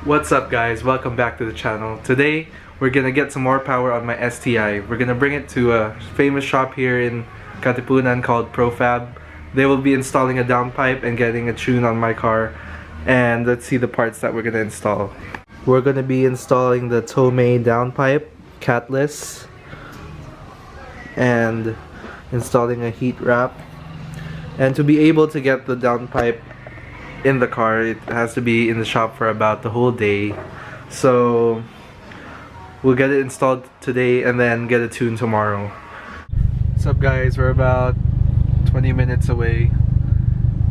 What's up guys, welcome back to the channel. Today we're gonna get some more power on my STI. We're gonna bring it to a famous shop here in Katipunan called Profab. They will be installing a downpipe and getting a tune on my car. And let's see the parts that we're gonna install. We're gonna be installing the Tomei Downpipe catless and installing a heat wrap. And to be able to get the downpipe in the car, it has to be in the shop for about the whole day. So we'll get it installed today and then get it tuned tomorrow. What's up guys, we're about 20 minutes away.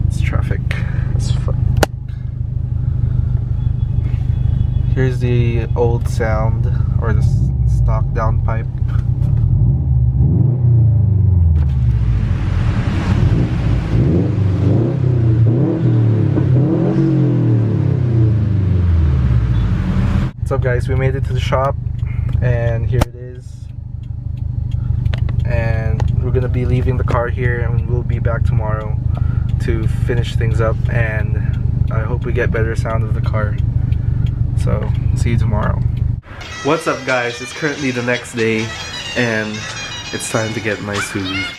It's traffic. It's fun. Here's the old sound, or the stock downpipe. What's up guys, we made it to the shop and here it is, and we're gonna be leaving the car here and we'll be back tomorrow to finish things up, and I hope we get better sound of the car. So see you tomorrow. What's up guys, it's currently the next day and it's time to get my Subaru.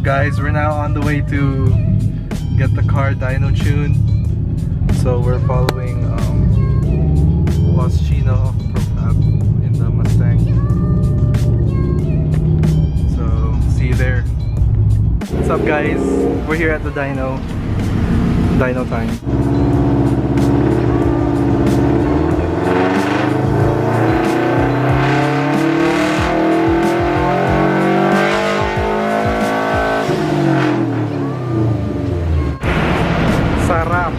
Guys, we're now on the way to get the car dyno tuned. So we're following of Profab in the Mustang. So see you there. What's up guys? We're here at the dyno. Dyno time. Sarap.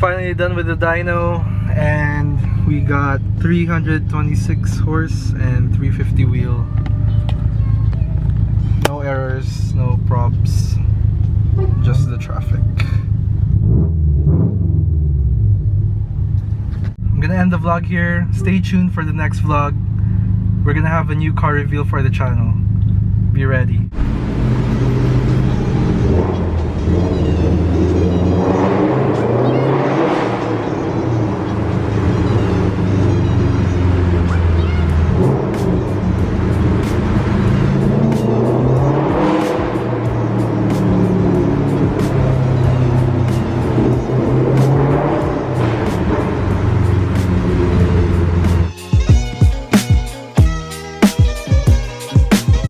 Finally done with the dyno, and we got 326 horse and 350 wheel. No errors, no props, just the traffic. I'm gonna end the vlog here. Stay tuned for the next vlog. We're gonna have a new car reveal for the channel. Be ready.